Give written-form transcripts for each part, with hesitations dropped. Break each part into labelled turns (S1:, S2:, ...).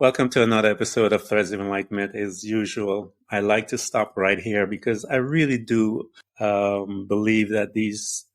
S1: Welcome to another episode of Threads of Enlightenment. As usual, I like to stop right here because I really do believe that these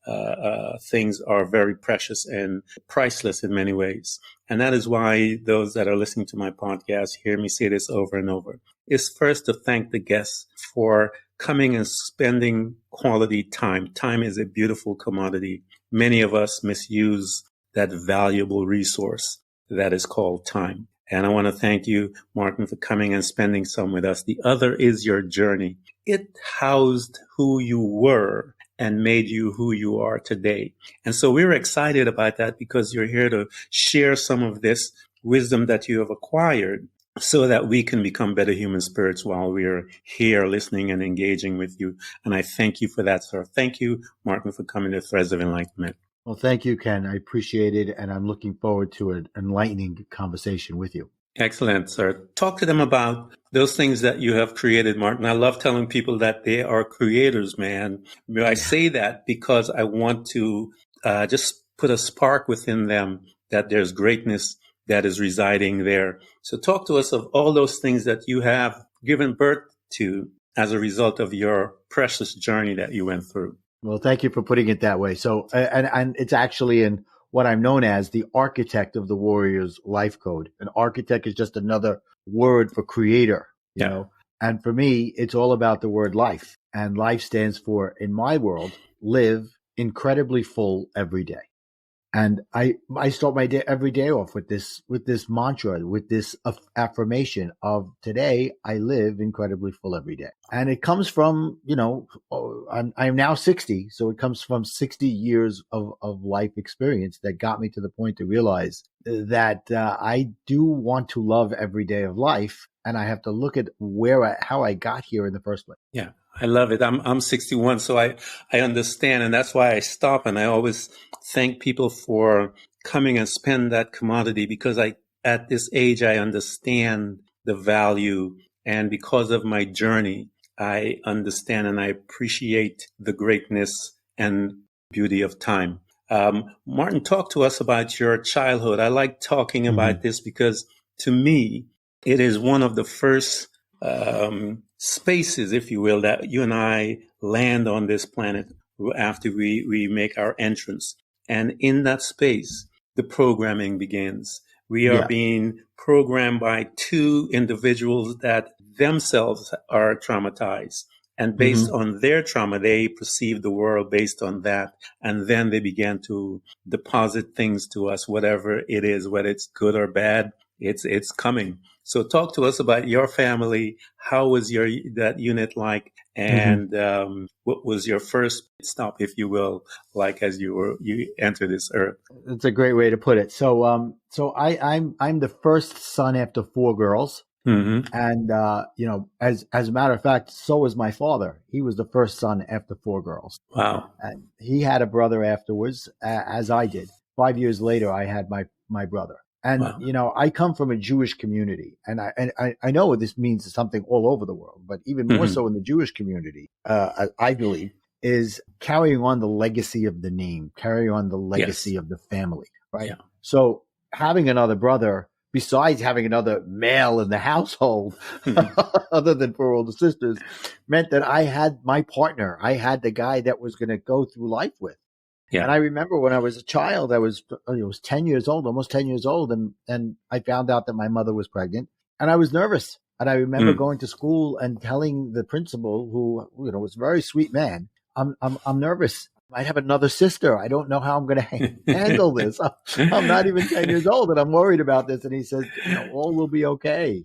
S1: things are very precious and priceless in many ways. And that is why those that are listening to my podcast hear me say this over and over. Is first to thank the guests for coming and spending quality time. Time is a beautiful commodity. Many of us misuse that valuable resource that is called time. And I want to thank you, Martin, for coming and spending some with us. The other is your journey. It housed who you were and made you who you are today. And so we're excited about that because you're here to share some of this wisdom that you have acquired so that we can become better human spirits while we're here listening and engaging with you. And I thank you for that, sir. Thank you, Martin, for coming to Threads of Enlightenment.
S2: Well, thank you, Ken. I appreciate it, and I'm looking forward to an enlightening conversation with you.
S1: Excellent, sir. Talk to them about those things that you have created, Martin. I love telling people that they are creators, man. I say that because I want to just put a spark within them that there's greatness that is residing there. So talk to us of all those things that you have given birth to as a result of your precious journey that you went through.
S2: Well, thank you for putting it that way. So, and it's actually in what I'm known as the architect of the Warrior's life code. An architect is just another word for creator, you know. And for me, it's all about the word life. And life stands for, in my world, live incredibly full every day. And I start my day every day off with this mantra, with this affirmation of today I live incredibly full every day. And it comes from, I'm now 60. So it comes from 60 years of life experience that got me to the point to realize that I do want to love every day of life. And I have to look at how I got here in the first place.
S1: Yeah. I love it. I'm 61, so I understand, and that's why I stop and I always thank people for coming and spend that commodity because at this age I understand the value, and because of my journey I understand and I appreciate the greatness and beauty of time. Martin, talk to us about your childhood. I like talking about this because to me it is one of the first spaces, if you will, that you and I land on this planet after we make our entrance. And in that space, the programming begins. We are being programmed by two individuals that themselves are traumatized. And based on their trauma, they perceive the world based on that. And then they began to deposit things to us, whatever it is, whether it's good or bad, it's coming. So talk to us about your family. How was that unit like? And what was your first stop, if you will, like as you enter this earth?
S2: That's a great way to put it. So I'm the first son after four girls. And, as a matter of fact, so was my father. He was the first son after four girls.
S1: Wow.
S2: And he had a brother afterwards, as I did. 5 years later, I had my brother. And, I come from a Jewish community, and I know this means something all over the world, but even more so in the Jewish community, I believe, is carrying on the legacy of the name, carrying on the legacy of the family, right? Yeah. So having another brother, besides having another male in the household, other than four older sisters, meant that I had my partner. I had the guy that was going to go through life with. Yeah. And I remember when I was a child, I was 10 years old, almost 10 years old. And I found out that my mother was pregnant and I was nervous. And I remember going to school and telling the principal, who, was a very sweet man, I'm nervous. I have another sister. I don't know how I'm going to handle this. I'm not even 10 years old and I'm worried about this. And he said, all will be okay.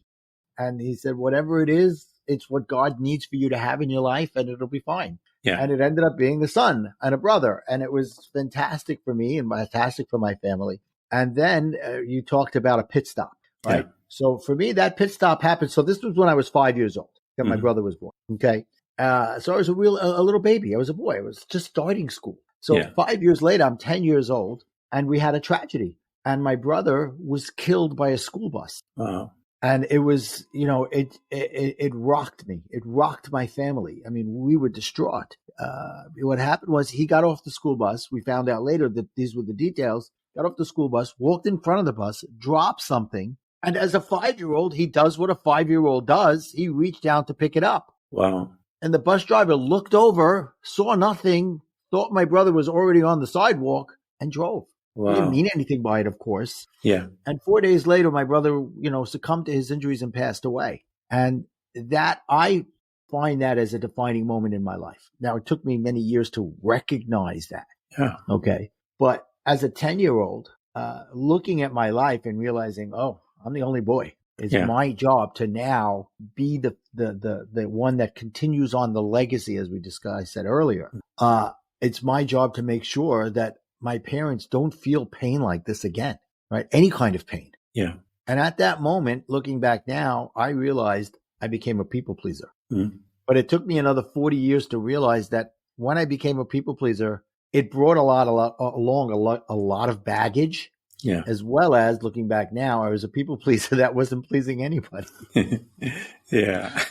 S2: And he said, whatever it is, it's what God needs for you to have in your life and it'll be fine. Yeah. And it ended up being a son and a brother. And it was fantastic for me and fantastic for my family. And then you talked about a pit stop, right? Yeah. So for me, that pit stop happened. So this was when I was 5 years old that my brother was born. Okay. So I was a little baby. I was a boy. I was just starting school. So 5 years later, I'm 10 years old and we had a tragedy and my brother was killed by a school bus. Wow. And it was, it rocked me. It rocked my family. I mean, we were distraught. What happened was he got off the school bus. We found out later that these were the details. Got off the school bus, walked in front of the bus, dropped something, And as a 5-year-old, he does what a 5-year-old does. He reached down to pick it up.
S1: Wow.
S2: And the bus driver looked over, saw nothing, thought my brother was already on the sidewalk, and drove.
S1: Wow.
S2: He didn't mean anything by it, of course.
S1: Yeah.
S2: And 4 days later, my brother, succumbed to his injuries and passed away. And that, I find that as a defining moment in my life. Now, it took me many years to recognize that.
S1: Yeah.
S2: Okay. But as a 10-year-old, looking at my life and realizing, oh, I'm the only boy. It's my job to now be the one that continues on the legacy, as we discussed, I said earlier. It's my job to make sure that my parents don't feel pain like this again, right? Any kind of pain.
S1: Yeah.
S2: And at that moment, looking back now, I realized I became a people pleaser.
S1: Mm.
S2: But it took me another 40 years to realize that when I became a people pleaser, it brought along a lot of baggage.
S1: Yeah.
S2: As well as, looking back now, I was a people pleaser that wasn't pleasing anybody.
S1: Yeah.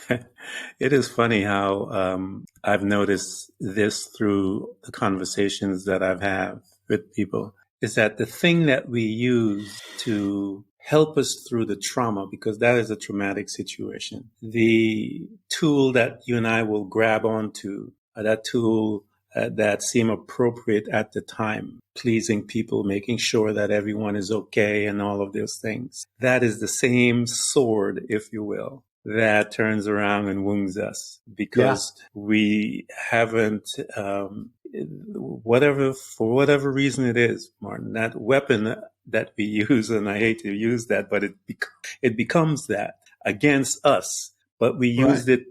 S1: It is funny how I've noticed this through the conversations that I've had with people, is that the thing that we use to help us through the trauma, because that is a traumatic situation, the tool that you and I will grab onto, that tool that seem appropriate at the time, pleasing people, making sure that everyone is okay and all of those things. That is the same sword, if you will, that turns around and wounds us because we haven't, for whatever reason it is, Martin, that weapon that we use, and I hate to use that, but it becomes that against us, but we used it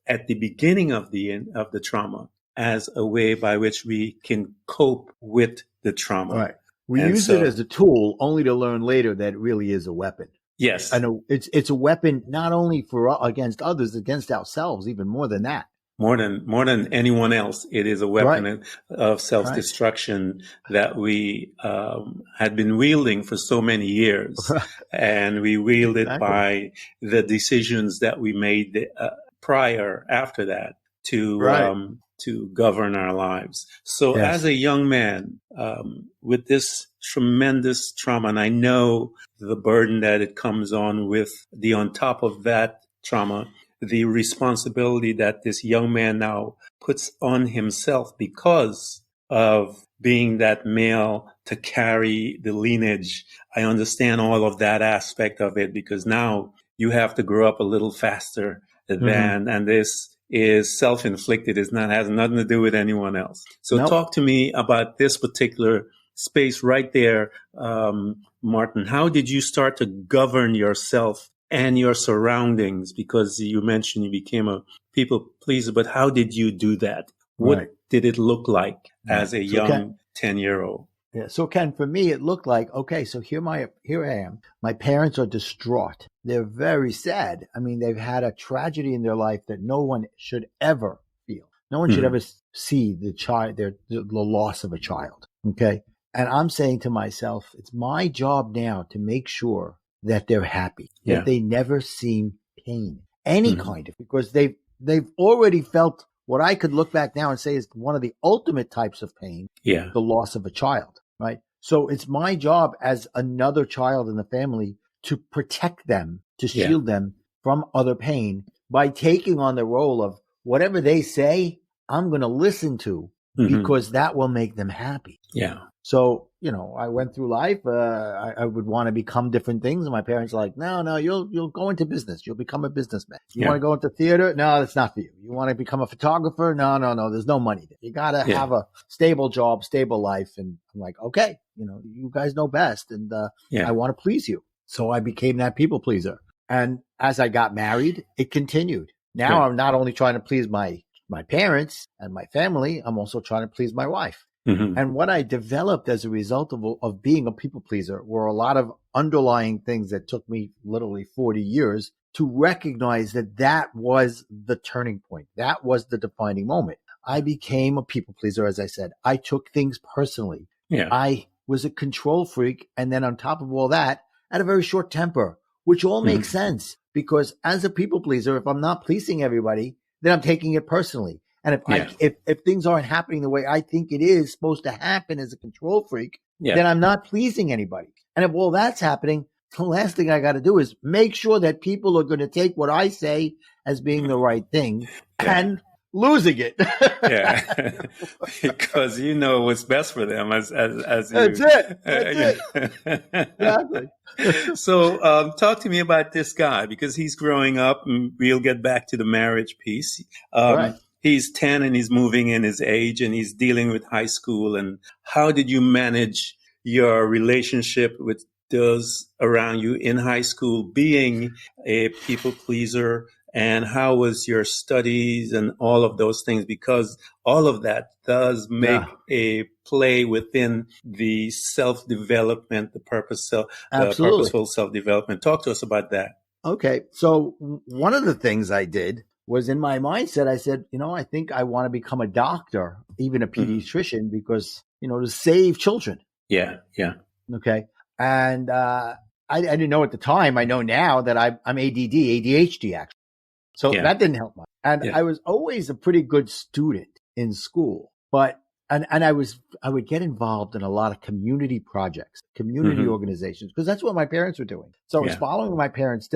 S1: at the beginning of the trauma as a way by which we can cope with the trauma.
S2: Right. We use it as a tool only to learn later that it really is a weapon.
S1: Yes.
S2: And it's a weapon not only against others, against ourselves, even more than that.
S1: More than anyone else, it is a weapon of self-destruction that we had been wielding for so many years. And we wield it by the decisions that we made after that to govern our lives. So as a young man, with this tremendous trauma, and I know the burden that it comes on top of that trauma, the responsibility that this young man now puts on himself because of being that male to carry the lineage. I understand all of that aspect of it because now you have to grow up a little faster than, and this is self-inflicted. Has nothing to do with anyone else. So talk to me about this particular space right there, Martin. How did you start to govern yourself and your surroundings? Because you mentioned you became a people pleaser, but how did you do that? What did it look like as a young 10-year-old?
S2: Yeah. So Ken, for me, it looked like, okay, so here I am. My parents are distraught. They're very sad. I mean, they've had a tragedy in their life that no one should ever feel. No one should ever see the loss of a child. Okay. And I'm saying to myself, it's my job now to make sure that they're happy, that they never seem pain, any kind of, because they've already felt what I could look back now and say is one of the ultimate types of pain, the loss of a child, right? So it's my job as another child in the family to protect them, to shield them from other pain by taking on the role of whatever they say, I'm going to listen to because that will make them happy.
S1: Yeah.
S2: So, I went through life. I would want to become different things. And my parents are like, no, you'll go into business. You'll become a businessman. You want to go into theater? No, that's not for you. You want to become a photographer? No. There's no money there. You got to have a stable job, stable life. And I'm like, okay, you guys know best. And I want to please you. So I became that people pleaser. And as I got married, it continued. Now I'm not only trying to please my parents and my family, I'm also trying to please my wife. And what I developed as a result of being a people pleaser were a lot of underlying things that took me literally 40 years to recognize that was the turning point. That was the defining moment. I became a people pleaser, as I said. I took things personally.
S1: Yeah.
S2: I was a control freak. And then on top of all that, I had a very short temper, which all makes sense because as a people pleaser, if I'm not pleasing everybody, then I'm taking it personally. And if things aren't happening the way I think it is supposed to happen as a control freak, then I'm not pleasing anybody. And if all that's happening, the last thing I got to do is make sure that people are going to take what I say as being the right thing and losing it.
S1: Yeah, because you know what's best for them as
S2: That's
S1: you.
S2: it. That's it. Exactly.
S1: So, talk to me about this guy because he's growing up, and we'll get back to the marriage piece.
S2: Right.
S1: He's 10 and he's moving in his age and he's dealing with high school. And how did you manage your relationship with those around you in high school, being a people pleaser? And how was your studies and all of those things? Because all of that does make a play within the self-development, the purposeful self-development. Talk to us about that.
S2: Okay. So one of the things I did was in my mindset, I said, I think I want to become a doctor, even a pediatrician, because, to save children.
S1: Yeah. Yeah.
S2: Okay. And I didn't know at the time. I know now that I'm ADHD, actually. So that didn't help much. And I was always a pretty good student in school, but and I would get involved in a lot of community projects, community organizations, because that's what my parents were doing. So I was following my parents'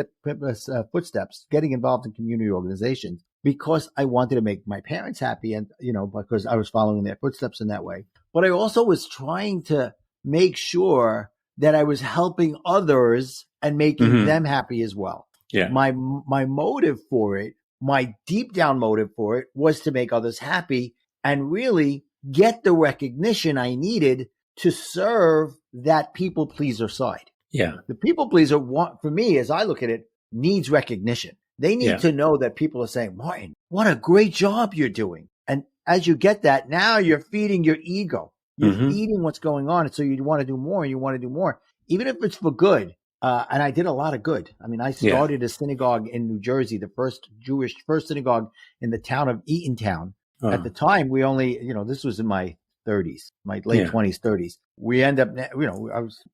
S2: footsteps, getting involved in community organizations because I wanted to make my parents happy, and because I was following their footsteps in that way. But I also was trying to make sure that I was helping others and making them happy as well.
S1: Yeah.
S2: My motive for it, my deep down motive for it, was to make others happy and really get the recognition I needed to serve that people pleaser side.
S1: Yeah.
S2: The people pleaser, for me, as I look at it, needs recognition. They need to know that people are saying, Martin, what a great job you're doing. And as you get that, now you're feeding your ego. You're feeding what's going on. And so you want to do more and you want to do more, even if it's for good. And I did a lot of good. I mean, I started a synagogue in New Jersey, the first synagogue in the town of Eatontown. At the time, we only, this was in my 30s, my late 20s, 30s. We end up,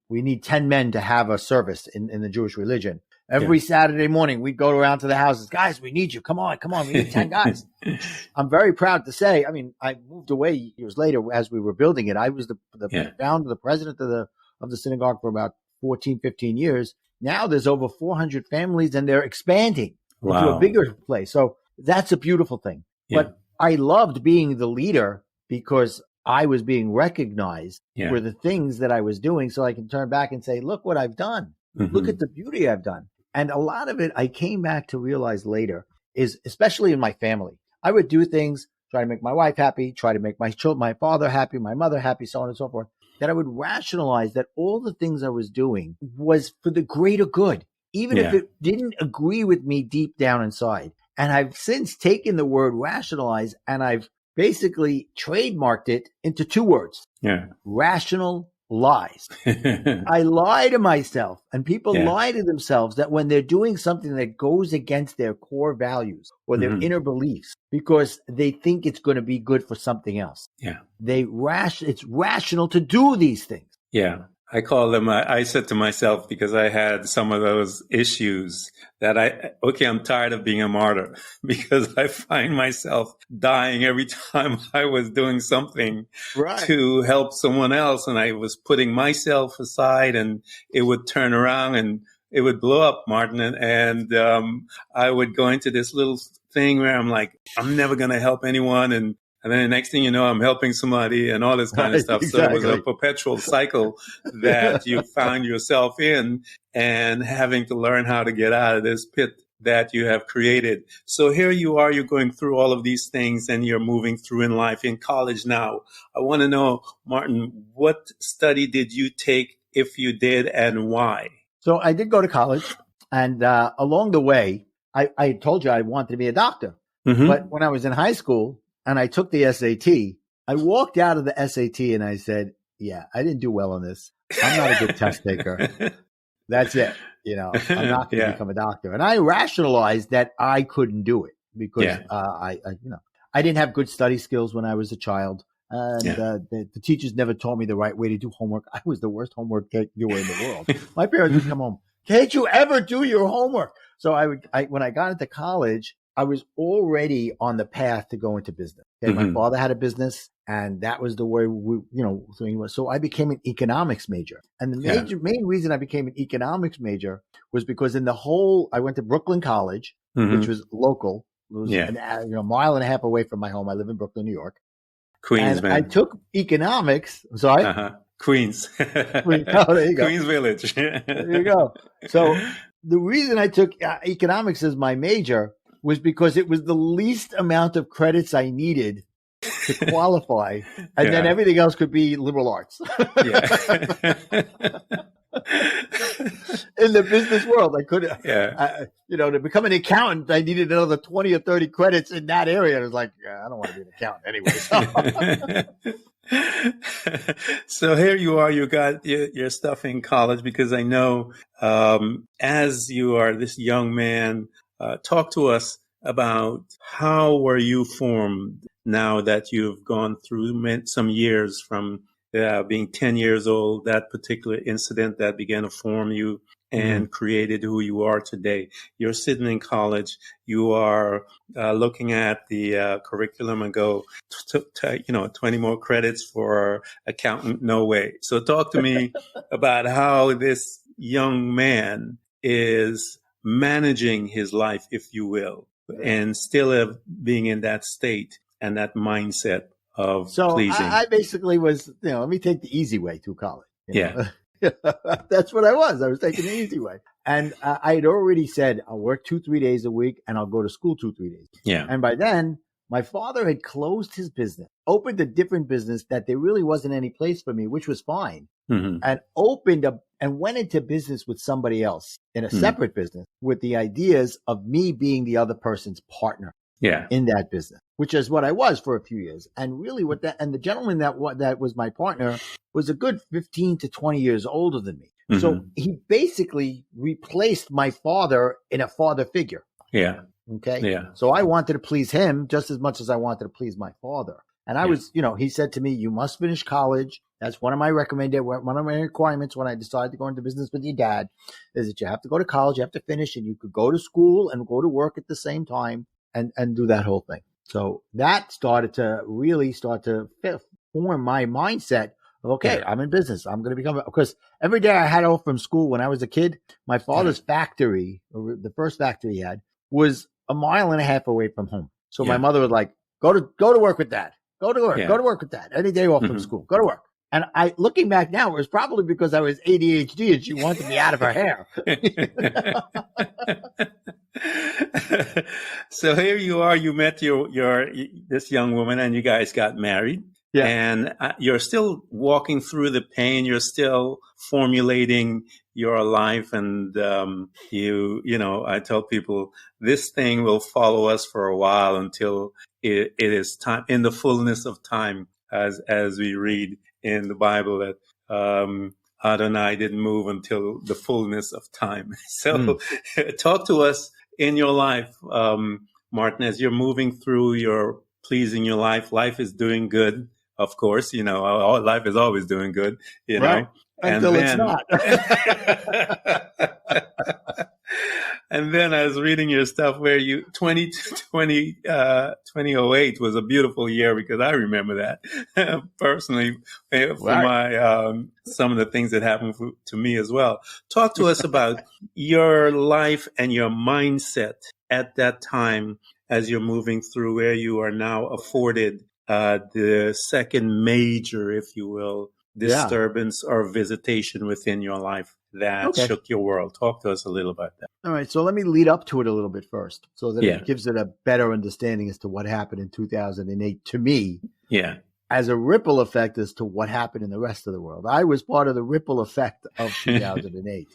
S2: we need 10 men to have a service in the Jewish religion. Every Saturday morning, we'd go around to the houses. Guys, we need you. Come on. We need 10 guys. I'm very proud to say, I moved away years later as we were building it. I was the founder, the president of the synagogue for about 14, 15 years. Now there's over 400 families and they're expanding into a bigger place. So that's a beautiful thing. Yeah. But I loved being the leader because I was being recognized for the things that I was doing. So I can turn back and say, look what I've done. Look at the beauty I've done. And a lot of it I came back to realize later is, especially in my family, I would do things, try to make my wife happy, try to make my father happy, my mother happy, so on and so forth, that I would rationalize that all the things I was doing was for the greater good, even if it didn't agree with me deep down inside. And I've since taken the word rationalize and I've basically trademarked it into two words. Yeah. Rational lies. I lie to myself, and people lie to themselves that when they're doing something that goes against their core values or their inner beliefs because they think it's going to be good for something else. Yeah. It's rational to do these things. Yeah.
S1: I call them, I said to myself, because I had some of those issues that I'm tired of being a martyr because I find myself dying every time I was doing something to help someone else. And I was putting myself aside and it would turn around and it would blow up, Martin. And I would go into this little thing where I'm like, I'm never going to help anyone. And then the next thing you know, I'm helping somebody and all this kind of stuff. Exactly. So it was a perpetual cycle that you found yourself in and having to learn how to get out of this pit that you have created. So here you are, you're going through all of these things and you're moving through in life in college now. I want to know, Martin, what study did you take, if you did, and why?
S2: So I did go to college, and along the way, I told you I wanted to be a doctor. But when I was in high school, and I took the SAT, I walked out of the SAT and I said, I didn't do well on this. I'm not a good test taker. That's it. I'm not going to become a doctor. And I rationalized that I couldn't do it because I didn't have good study skills when I was a child. And the teachers never taught me the right way to do homework. I was the worst homework doer in the world. My parents would come home, can't you ever do your homework? So when I got into college, I was already on the path to go into business. Okay, my father had a business And that was the way thing was. So I became an economics major. And the main reason I became an economics major was because I went to Brooklyn College, which was local. It was a mile and a half away from my home. I live in Brooklyn, New York.
S1: Queens,
S2: and
S1: man.
S2: I took economics. Sorry?
S1: Queens.
S2: Queens. Oh, there you go.
S1: Queens Village.
S2: There you go. So the reason I took economics as my major was because it was the least amount of credits I needed to qualify, and then everything else could be liberal arts. In the business world, I couldn't. To become an accountant, I needed another 20 or 30 credits in that area. I was like, I don't want to be an accountant anyway.
S1: So here you are. You got your stuff in college, because I know as you are this young man, talk to us about how were you formed now that you've gone through some years from being 10 years old, that particular incident that began to form you and created who you are today. You're sitting in college, you are looking at the curriculum and go, 20 more credits for accountant, no way. So talk to me about how this young man is managing his life, if you will, and still being in that state and that mindset of pleasing.
S2: I basically was, let me take the easy way through college. That's what I was. I was taking the easy way. And I had already said, I'll work 2-3 days a week and I'll go to school 2-3 days.
S1: Yeah.
S2: And by then, my father had closed his business, opened a different business that there really wasn't any place for me, which was fine, and went into business with somebody else in a separate business with the ideas of me being the other person's partner. In that business, which is what I was for a few years. And really and the gentleman that was my partner was a good 15 to 20 years older than me. So he basically replaced my father in a father figure.
S1: Yeah.
S2: Okay.
S1: Yeah.
S2: So I wanted to please him just as much as I wanted to please my father. And I was, he said to me, you must finish college. That's one of my requirements when I decided to go into business with your dad, is that you have to go to college, you have to finish, and you could go to school and go to work at the same time. And do that whole thing. So that started to form my mindset of, okay, I'm in business. I'm going to become, because every day I had off from school when I was a kid, my father's factory, or the first factory he had, was a mile and a half away from home. So my mother would like, go to work with dad. Go to work. Go to work with dad. Any day off from school. Go to work. And looking back now, it was probably because I was ADHD and she wanted me out of her hair.
S1: So here you are. You met this young woman, and you guys got married. Yeah. And you're still walking through the pain. You're still formulating your life, and I tell people this thing will follow us for a while until it is time, in the fullness of time, as we read in the Bible that Adonai didn't move until the fullness of time. So talk to us in your life, Martin, as you're moving through your pleasing your life. Life is doing good, of course. Life is always doing good,
S2: right. Until it's not.
S1: And then I was reading your stuff where 2008 was a beautiful year, because I remember that personally for my some of the things that happened to me as well. Talk to us about your life and your mindset at that time as you're moving through where you are now afforded the second major, if you will, disturbance or visitation within your life that shook your world. Talk to us a little about that.
S2: All right. So let me lead up to it a little bit first, so that it gives it a better understanding as to what happened in 2008 to me.
S1: Yeah.
S2: As a ripple effect as to what happened in the rest of the world. I was part of the ripple effect of 2008.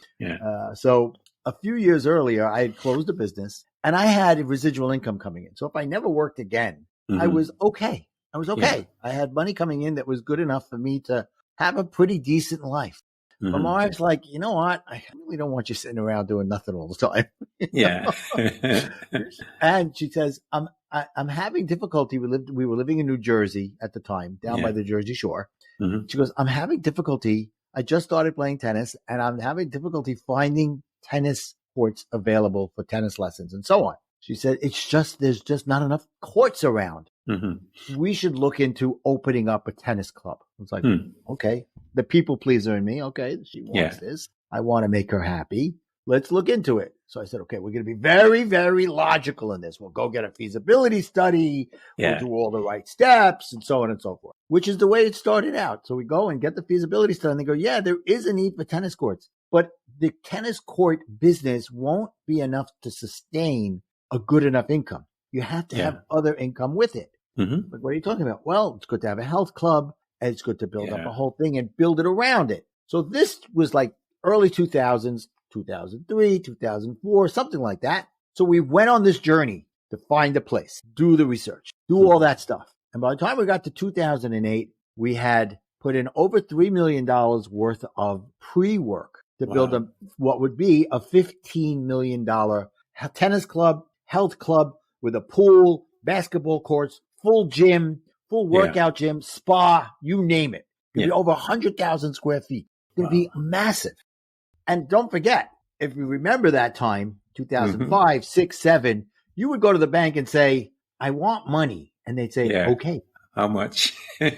S2: So a few years earlier, I had closed a business and I had residual income coming in. So if I never worked again, I was okay. Yeah. I had money coming in that was good enough for me to have a pretty decent life. But my wife's like, you know what? I really don't want you sitting around doing nothing all the time.
S1: Yeah.
S2: And she says, I'm having difficulty. We were living in New Jersey at the time, down by the Jersey Shore. She goes, I'm having difficulty. I just started playing tennis, and I'm having difficulty finding tennis courts available for tennis lessons and so on. She said, there's just not enough courts around.
S1: Mm-hmm.
S2: We should look into opening up a tennis club. I was like, okay, the people pleaser in me. Okay, she wants this. I want to make her happy. Let's look into it. So I said, okay, we're going to be very, very logical in this. We'll go get a feasibility study. We'll do all the right steps and so on and so forth, which is the way it started out. So we go and get the feasibility study and they go, yeah, there is a need for tennis courts, but the tennis court business won't be enough to sustain a good enough income. You have to have other income with it.
S1: Mm-hmm.
S2: But what are you talking about? Well, it's good to have a health club and it's good to build up a whole thing and build it around it. So this was like early 2000s, 2003, 2004, something like that. So we went on this journey to find a place, do the research, do all that stuff. And by the time we got to 2008, we had put in over $3 million worth of pre-work to build what would be a $15 million tennis club, health club with a pool, basketball courts, full gym, full workout gym, spa, you name it. It'd be over 100,000 square feet. It'd be massive. And don't forget, if you remember that time, 2005, 6, 7, you would go to the bank and say, I want money. And they'd say, okay.
S1: How much?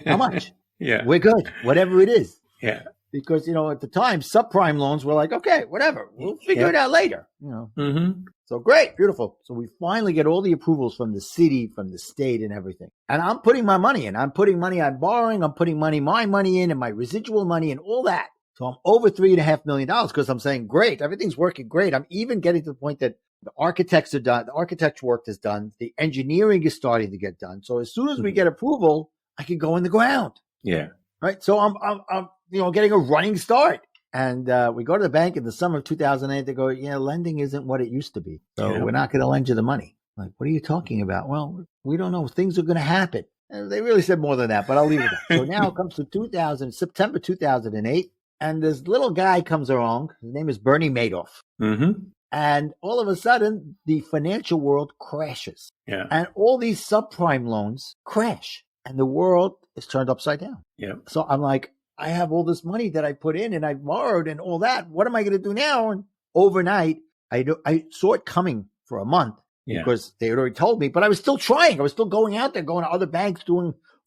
S2: How much?
S1: Yeah.
S2: We're good. Whatever it is.
S1: Yeah.
S2: Because, at the time, subprime loans were like, okay, whatever. We'll figure it out later. So great, beautiful. So we finally get all the approvals from the city, from the state and everything. And I'm putting my money in. I'm putting money I'm borrowing. I'm putting my money in and my residual money and all that. So I'm over $3.5 million because I'm saying, great, everything's working great. I'm even getting to the point that the architects are done. The architecture work is done. The engineering is starting to get done. So as soon as we get approval, I can go in the ground.
S1: Yeah.
S2: Right. So I'm getting a running start. And we go to the bank in the summer of 2008. They go, lending isn't what it used to be. So we're not going to lend you the money. I'm like, what are you talking about? Well, we don't know. Things are going to happen. And they really said more than that, but I'll leave it there. So now it comes to September 2008. And this little guy comes along. His name is Bernie Madoff.
S1: Mm-hmm.
S2: And all of a sudden, the financial world crashes.
S1: Yeah.
S2: And all these subprime loans crash. And the world is turned upside down.
S1: Yeah.
S2: So I'm like, I have all this money that I put in and I borrowed and all that. What am I going to do now? And overnight, I saw it coming for a month because they had already told me, but I was still trying. I was still going out there, going to other banks,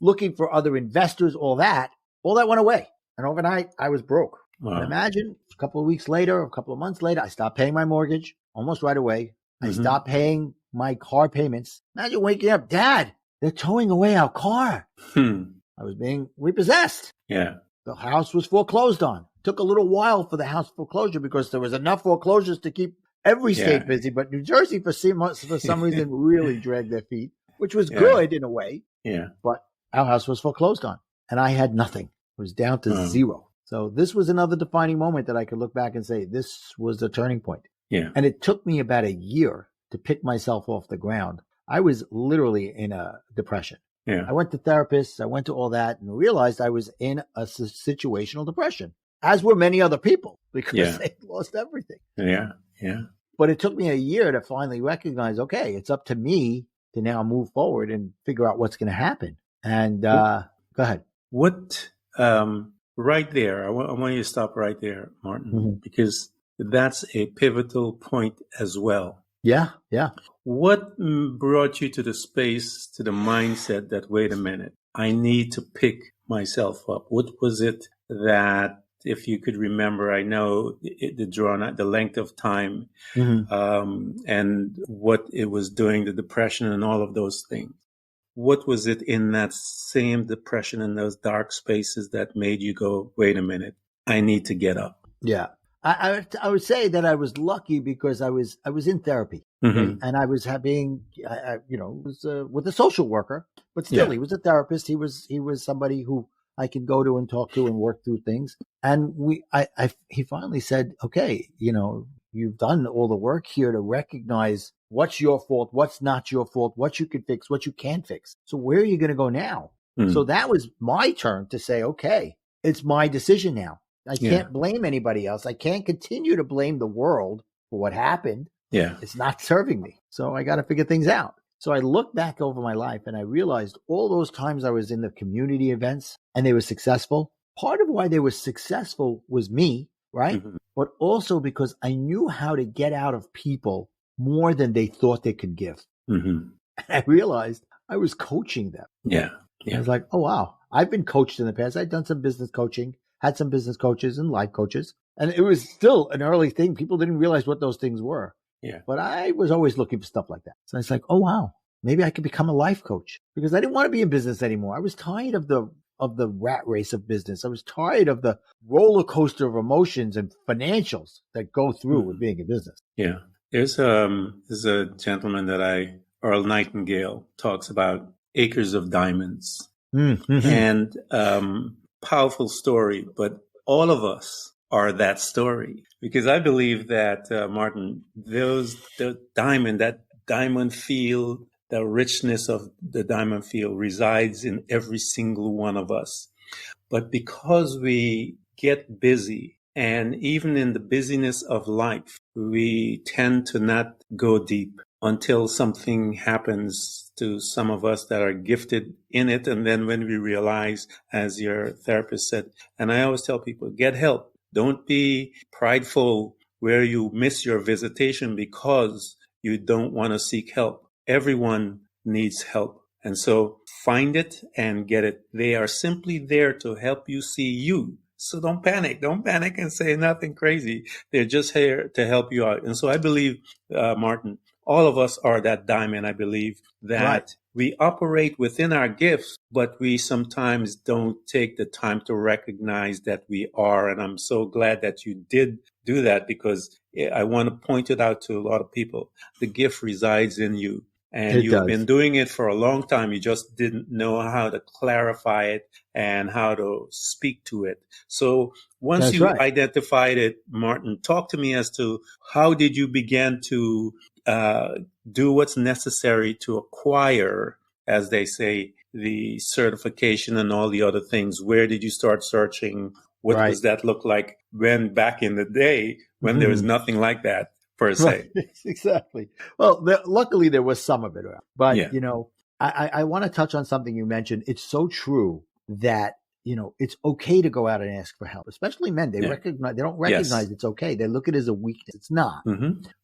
S2: looking for other investors, all that. All that went away. And overnight, I was broke.
S1: Wow.
S2: And imagine a couple of weeks later, a couple of months later, I stopped paying my mortgage almost right away. I stopped paying my car payments. Imagine waking up, Dad, they're towing away our car. I was being repossessed.
S1: Yeah.
S2: The house was foreclosed on. Took a little while for the house foreclosure because there was enough foreclosures to keep every state busy. But New Jersey, for some reason, really dragged their feet, which was good in a way.
S1: Yeah.
S2: But our house was foreclosed on. And I had nothing. It was down to zero. So this was another defining moment that I could look back and say, this was the turning point.
S1: Yeah.
S2: And it took me about a year to pick myself off the ground. I was literally in a depression.
S1: Yeah.
S2: I went to therapists. I went to all that and realized I was in a situational depression, as were many other people because they lost everything.
S1: Yeah. Yeah.
S2: But it took me a year to finally recognize, okay, it's up to me to now move forward and figure out what's going to happen. And go ahead.
S1: What, right there, I want you to stop right there, Martin, because that's a pivotal point as well.
S2: Yeah. Yeah.
S1: What brought you to the space, to the mindset that, wait a minute, I need to pick myself up? What was it that, if you could remember, I know the length of time, and what it was doing, the depression and all of those things. What was it in that same depression, in those dark spaces, that made you go, wait a minute, I need to get up?
S2: Yeah. I would say that I was lucky because I was in therapy, and I was having, with a social worker, but still he was a therapist. He was somebody who I could go to and talk to and work through things. And he finally said, okay, you've done all the work here to recognize what's your fault, what's not your fault, what you can fix, what you can't fix. So where are you going to go now? So that was my turn to say, okay, it's my decision now. I can't blame anybody else. I can't continue to blame the world for what happened.
S1: Yeah.
S2: It's not serving me. So I got to figure things out. So I looked back over my life and I realized all those times I was in the community events and they were successful. Part of why they were successful was me, right? But also because I knew how to get out of people more than they thought they could give.
S1: Mm-hmm.
S2: And I realized I was coaching them.
S1: Yeah.
S2: I was like, oh, wow. I've been coached in the past. I've done some business coaching, had some business coaches and life coaches. And it was still an early thing. People didn't realize what those things were.
S1: Yeah.
S2: But I was always looking for stuff like that. So I was like, oh, wow, maybe I could become a life coach, because I didn't want to be in business anymore. I was tired of the rat race of business. I was tired of the roller coaster of emotions and financials that go through with being in business.
S1: Yeah. There's a gentleman that Earl Nightingale, talks about acres of diamonds.
S2: Mm-hmm.
S1: And powerful story, but all of us are that story, because I believe that, Martin, that diamond field, the richness of the diamond field resides in every single one of us. But because we get busy, and even in the busyness of life, we tend to not go deep until something happens to some of us that are gifted in it. And then when we realize, as your therapist said, and I always tell people, get help. Don't be prideful where you miss your visitation because you don't want to seek help. Everyone needs help. And so find it and get it. They are simply there to help you see you. So don't panic. Don't panic and say nothing crazy. They're just here to help you out. And so I believe, Martin, all of us are that diamond. I believe that we operate within our gifts, but we sometimes don't take the time to recognize that we are. And I'm so glad that you did do that, because I want to point it out to a lot of people. The gift resides in you. And you've been doing it for a long time. You just didn't know how to clarify it and how to speak to it. So once you identified it, Martin, talk to me as to how did you begin to do what's necessary to acquire, as they say, the certification and all the other things. Where did you start searching? What does that look like when back in the day when there was nothing like that? Per se.
S2: Right. Exactly. Well, luckily there was some of it, but you know, I want to touch on something you mentioned. It's so true that, you know, it's okay to go out and ask for help, especially men. They don't recognize it's okay. They look at it as a weakness. It's not.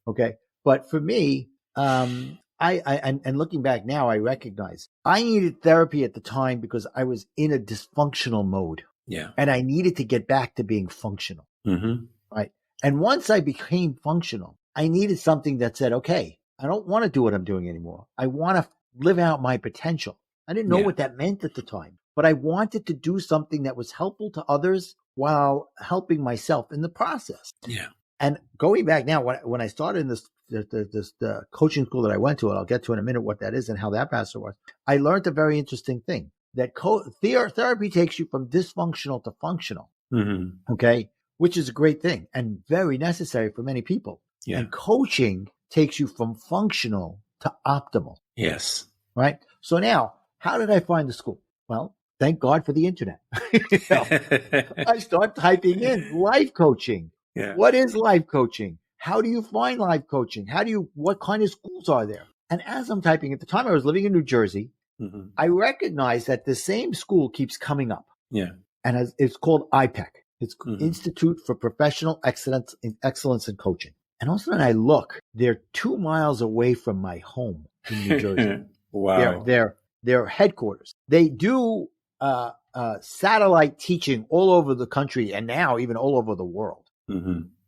S2: Okay. But for me, and looking back now, I recognize I needed therapy at the time because I was in a dysfunctional mode.
S1: Yeah.
S2: And I needed to get back to being functional. Right. And once I became functional, I needed something that said, okay, I don't want to do what I'm doing anymore. I want to live out my potential. I didn't know what that meant at the time, but I wanted to do something that was helpful to others while helping myself in the process.
S1: Yeah.
S2: And going back now, when I started in the coaching school that I went to, and I'll get to in a minute what that is and how that pastor was, I learned a very interesting thing, that therapy takes you from dysfunctional to functional. Okay. Which is a great thing and very necessary for many people. Yeah. And coaching takes you from functional to optimal.
S1: Yes.
S2: Right. So now, how did I find the school? Well, thank God for the internet. I start typing in life coaching. Yeah. What is life coaching? How do you find life coaching? What kind of schools are there? And as I'm typing, at the time I was living in New Jersey, I recognized that the same school keeps coming up.
S1: Yeah.
S2: And it's called IPEC. It's Institute for Professional Excellence in Coaching. And all of a sudden I look, they're 2 miles away from my home in New Jersey.
S1: Wow.
S2: They're headquarters. They do satellite teaching all over the country and now even all over the world.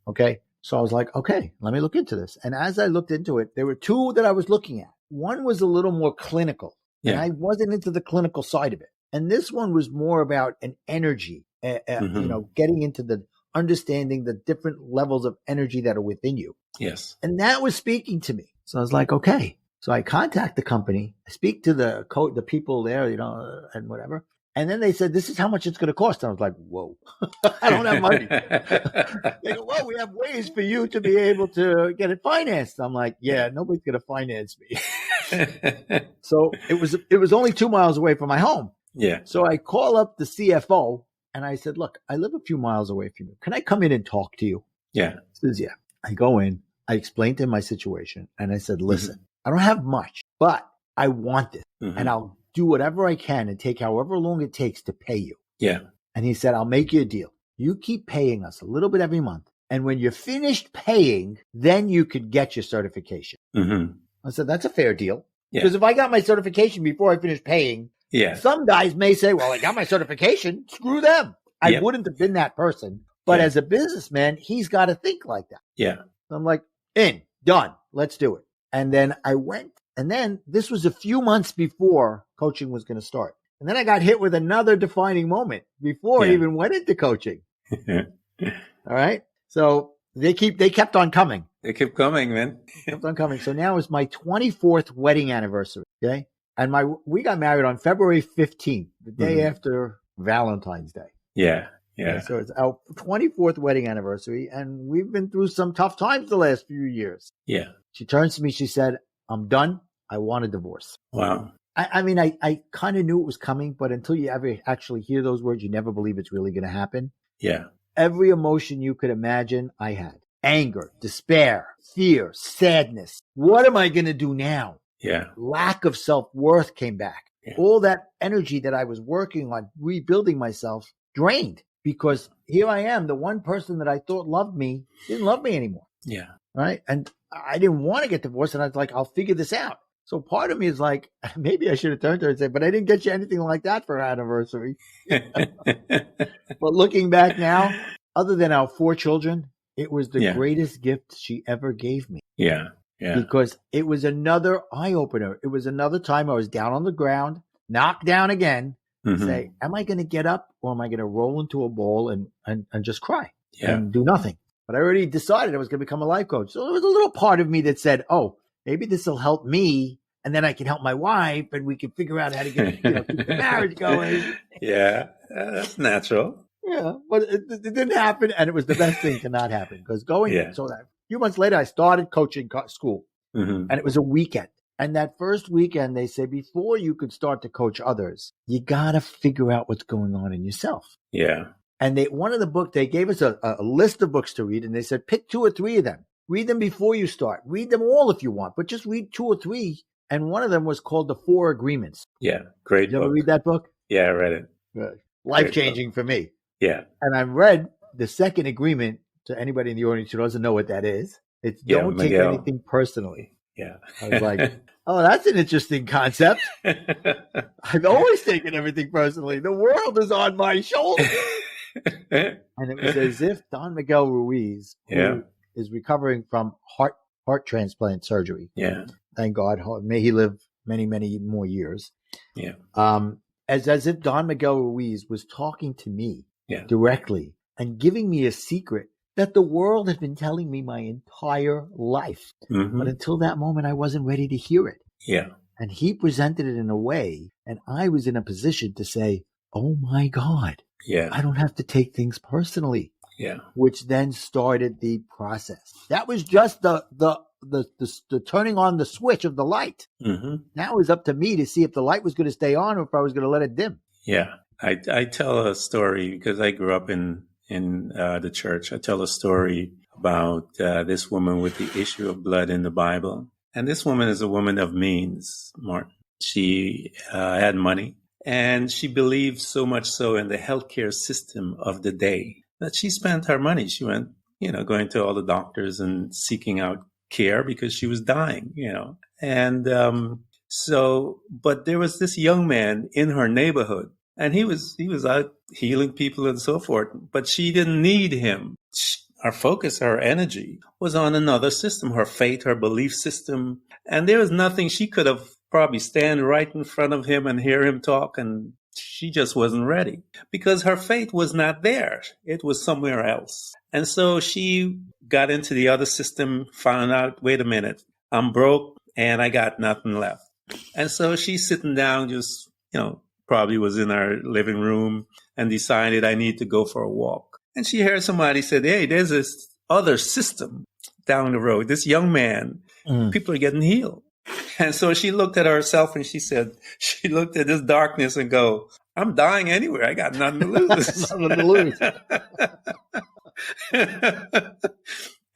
S2: Okay. So I was like, okay, let me look into this. And as I looked into it, there were 2 that I was looking at. One was a little more clinical, and I wasn't into the clinical side of it. And this one was more about an energy, you know, getting into the understanding the different levels of energy that are within you.
S1: Yes.
S2: And that was speaking to me. So I was like, okay. So I contact the company, I speak to the people there, you know, and whatever. And then they said, this is how much it's going to cost. And I was like, whoa, I don't have money. They go, well, we have ways for you to be able to get it financed. I'm like, yeah, nobody's going to finance me. So it was only 2 miles away from my home.
S1: Yeah.
S2: So I call up the CFO and I said, look, I live a few miles away from you. Can I come in and talk to you?
S1: Yeah.
S2: He says, yeah. I go in, I explained to him my situation, and I said, listen, I don't have much, but I want this, and I'll do whatever I can and take however long it takes to pay you.
S1: Yeah.
S2: And he said, I'll make you a deal. You keep paying us a little bit every month, And when you finished paying, then you could get your certification. I said, that's a fair deal. Because if I got my certification before I finished paying, some guys may say, well, I got my certification. Screw them. I wouldn't have been that person. But as a businessman, he's got to think like that. So I'm like, done. Let's do it. And then I went. And then this was a few months before coaching was going to start. And then I got hit with another defining moment before I even went into coaching. All right. So they kept on coming.
S1: They kept coming, man.
S2: Kept on coming. So now is my 24th wedding anniversary. Okay. And we got married on February 15th, the day after Valentine's Day.
S1: Yeah.
S2: So it's our 24th wedding anniversary. And we've been through some tough times the last few years.
S1: Yeah.
S2: She turns to me. She said, I'm done. I want a divorce.
S1: Wow.
S2: I mean, I kind of knew it was coming, but until you ever actually hear those words, you never believe it's really going to happen.
S1: Yeah.
S2: Every emotion you could imagine, I had. Anger, despair, fear, sadness. What am I going to do now?
S1: Yeah.
S2: Lack of self-worth came back. Yeah. All that energy that I was working on rebuilding myself drained because here I am, the one person that I thought loved me didn't love me anymore.
S1: Yeah.
S2: Right. And I didn't want to get divorced. And I was like, I'll figure this out. So part of me is like, maybe I should have turned to her and said, but I didn't get you anything like that for our anniversary. But looking back now, other than our 4 children, it was the greatest gift she ever gave me.
S1: Yeah.
S2: Because it was another eye opener. It was another time I was down on the ground, knocked down again, say, am I going to get up or am I going to roll into a ball and just cry and do nothing? But I already decided I was going to become a life coach. So there was a little part of me that said, oh, maybe this will help me, and then I can help my wife, and we can figure out how to get keep the marriage going.
S1: Yeah, that's natural.
S2: Yeah, but it didn't happen, and it was the best thing to not happen because so that a few months later, I started coaching school, and it was a weekend. And that first weekend, they say before you could start to coach others, you got to figure out what's going on in yourself.
S1: Yeah.
S2: And one of the books, they gave us a list of books to read, and they said pick 2 or 3 of them. Read them before you start. Read them all if you want, but just read 2 or 3. And one of them was called The 4 Agreements.
S1: Yeah, great book.
S2: Did you ever read that book?
S1: Yeah, I read it.
S2: Good. Life-changing for me.
S1: Yeah.
S2: And I read the second agreement to anybody in the audience who doesn't know what that is. It's don't take anything personally.
S1: Yeah.
S2: I was like, oh, that's an interesting concept. I've always taken everything personally. The world is on my shoulders. And it was as if Don Miguel Ruiz, who is recovering from heart transplant surgery.
S1: Yeah.
S2: Thank God. May he live many, many more years.
S1: Yeah.
S2: As if Don Miguel Ruiz was talking to me directly and giving me a secret that the world had been telling me my entire life. But until that moment, I wasn't ready to hear it.
S1: Yeah.
S2: And he presented it in a way, and I was in a position to say, oh my God.
S1: Yeah.
S2: I don't have to take things personally.
S1: Yeah.
S2: Which then started the process. That was just the turning on the switch of the light. Now it was up to me to see if the light was going to stay on or if I was going to let it dim.
S1: Yeah. I tell a story because I grew up in the church. I tell a story about this woman with the issue of blood in the Bible. And this woman is a woman of means, Martin. She had money. And she believed so much so in the healthcare system of the day that she spent her money. She went, going to all the doctors and seeking out care because she was dying, And but there was this young man in her neighborhood, and he was out healing people and so forth. But she didn't need him. Her focus, her energy was on another system, her faith, her belief system. And there was nothing she could have probably stand right in front of him and hear him talk, and she just wasn't ready because her faith was not there. It was somewhere else. And so she got into the other system, found out, wait a minute, I'm broke and I got nothing left. And so she's sitting down, just, probably was in her living room and decided I need to go for a walk. And she heard somebody said, hey, there's this other system down the road. This young man, people are getting healed. And so she looked at herself and she looked at this darkness and go, I'm dying anyway. I got nothing to lose.
S2: Nothing to lose.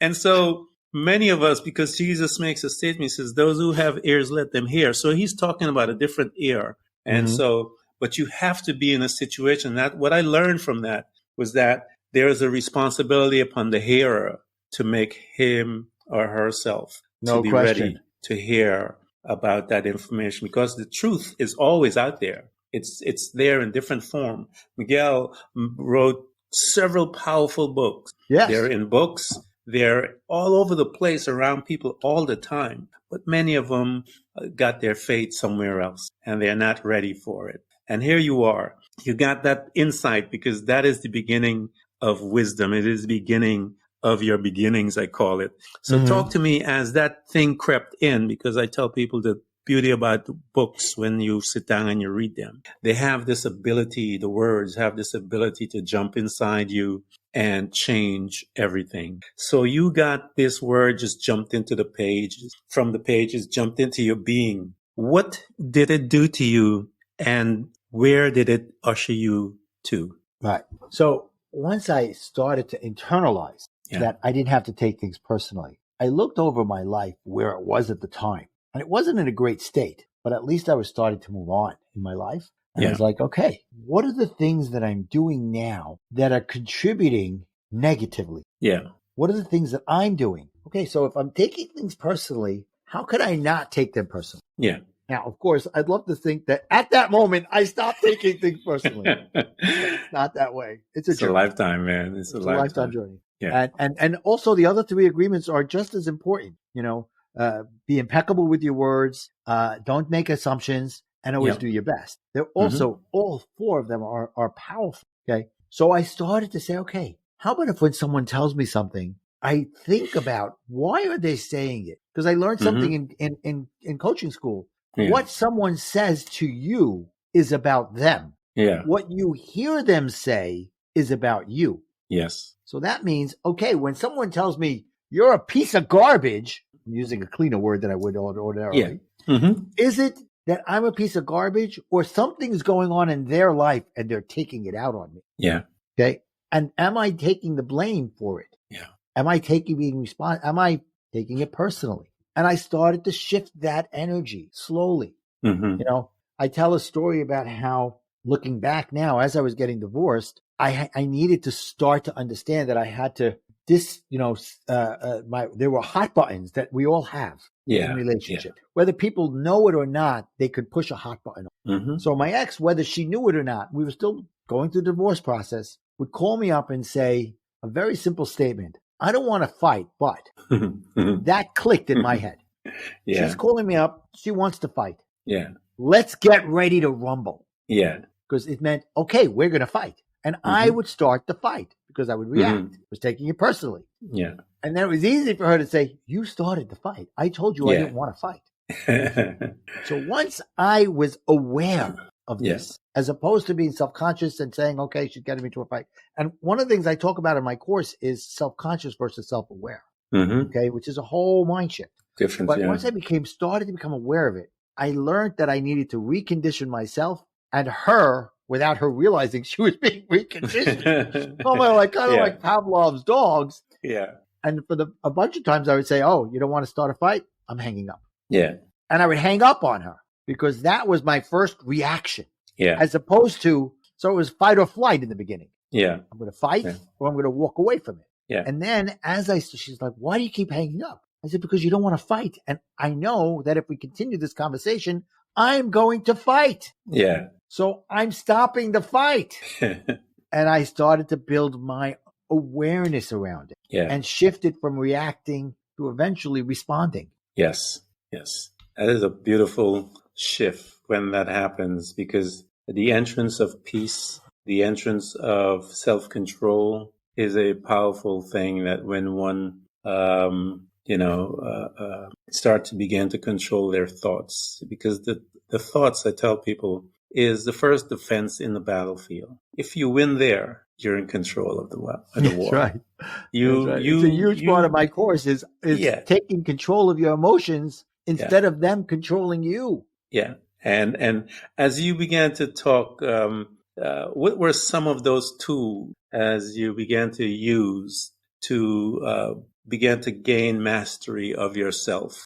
S1: And so many of us, because Jesus makes a statement, he says, those who have ears, let them hear. So he's talking about a different ear. And so, but you have to be in a situation that what I learned from that was that there is a responsibility upon the hearer to make him or herself to
S2: No
S1: be
S2: question.
S1: ready to hear about that information, because the truth is always out there. It's there in different form. Miguel wrote several powerful books.
S2: Yes.
S1: They're in books. They're all over the place around people all the time. But many of them got their fate somewhere else, and they're not ready for it. And here you are. You got that insight, because that is the beginning of wisdom. It is the beginning of your beginnings, I call it. So talk to me as that thing crept in, because I tell people the beauty about books when you sit down and you read them. They have this ability, the words have this ability to jump inside you and change everything. So you got this word just jumped into the pages, from the pages jumped into your being. What did it do to you, and where did it usher you to?
S2: Right. So once I started to internalize that I didn't have to take things personally, I looked over my life where it was at the time. And it wasn't in a great state, but at least I was starting to move on in my life. And I was like, okay, what are the things that I'm doing now that are contributing negatively?
S1: Yeah.
S2: What are the things that I'm doing? Okay, so if I'm taking things personally, how could I not take them personally?
S1: Yeah.
S2: Now, of course, I'd love to think that at that moment, I stopped taking things personally. But it's not that way. It's a
S1: lifetime, man. It's a
S2: lifetime journey.
S1: Yeah.
S2: And also the other three agreements are just as important. Be impeccable with your words. Don't make assumptions, and always do your best. They're also, all four of them are powerful. Okay. So I started to say, okay, how about if when someone tells me something, I think about why are they saying it? Because I learned something in coaching school. Yeah. What someone says to you is about them.
S1: Yeah.
S2: What you hear them say is about you.
S1: Yes.
S2: So that means, okay, when someone tells me you're a piece of garbage, I'm using a cleaner word than I would ordinarily.
S1: Yeah.
S2: Is it that I'm a piece of garbage, or something's going on in their life and they're taking it out on me?
S1: Yeah.
S2: Okay. And am I taking the blame for it?
S1: Yeah.
S2: Am I taking it personally? And I started to shift that energy slowly. I tell a story about how, looking back now, as I was getting divorced, I needed to start to understand that I had to there were hot buttons that we all have in relationship. Yeah. Whether people know it or not, they could push a hot button. So my ex, whether she knew it or not, we were still going through the divorce process, would call me up and say a very simple statement. I don't want to fight, but that clicked in my head. Yeah. She's calling me up. She wants to fight.
S1: Yeah.
S2: Let's get ready to rumble.
S1: Yeah.
S2: Because it meant, okay, we're going to fight. And I would start the fight because I would react. I was taking it personally.
S1: Yeah.
S2: And then it was easy for her to say, you started the fight. I told you I didn't want to fight. So once I was aware of this, as opposed to being self-conscious and saying, okay, she's getting me to a fight. And one of the things I talk about in my course is self-conscious versus self-aware. Okay, which is a whole mind shift.
S1: Different.
S2: But once I started to become aware of it, I learned that I needed to recondition myself and her without her realizing she was being reconditioned. Kind of like Pavlov's dogs.
S1: Yeah.
S2: And for a bunch of times I would say, oh, you don't want to start a fight? I'm hanging up.
S1: Yeah.
S2: And I would hang up on her because that was my first reaction.
S1: Yeah.
S2: As opposed to, so it was fight or flight in the beginning.
S1: Yeah.
S2: I'm going to fight or I'm going to walk away from it.
S1: Yeah.
S2: And then she's like, why do you keep hanging up? I said, because you don't want to fight. And I know that if we continue this conversation, I'm going to fight.
S1: Yeah.
S2: So I'm stopping the fight. And I started to build my awareness around it and shifted from reacting to eventually responding.
S1: Yes. Yes. That is a beautiful shift when that happens, because the entrance of peace, the entrance of self-control is a powerful thing that when one, start to begin to control their thoughts, because the thoughts, I tell people, is the first defense in the battlefield. If you win there, you're in control of the war.
S2: That's right. It's a huge part of my course is taking control of your emotions instead of them controlling you.
S1: Yeah. And as you began to talk, what were some of those tools as you began to use to begin to gain mastery of yourself,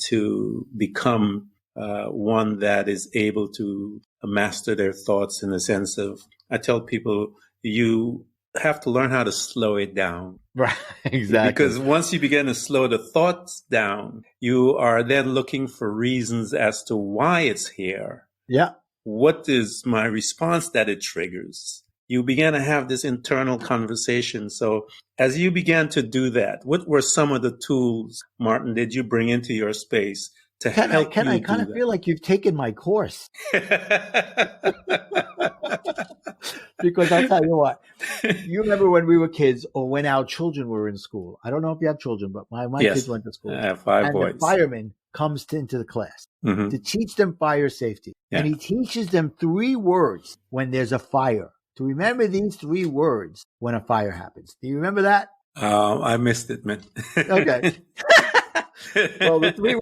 S1: to become one that is able to master their thoughts, in the sense of, I tell people, you have to learn how to slow it down.
S2: Right, exactly.
S1: Because once you begin to slow the thoughts down, you are then looking for reasons as to why it's here.
S2: Yeah.
S1: What is my response that it triggers? You began to have this internal conversation. So as you began to do that, what were some of the tools, Martin, did you bring into your space to help you
S2: I
S1: do
S2: kind of
S1: that?
S2: feel like you've taken my course. Because I'll tell you what, you remember when we were kids or when our children were in school. I don't know if you have children, but my
S1: Yes,
S2: kids went to school.
S1: I have 5
S2: and
S1: boys.
S2: the fireman comes into the class to teach them fire safety.
S1: Yeah.
S2: And he teaches them 3 words when there's a fire. To remember these 3 words when a fire happens. Do you remember that?
S1: I missed it, man.
S2: Okay. Well, the 3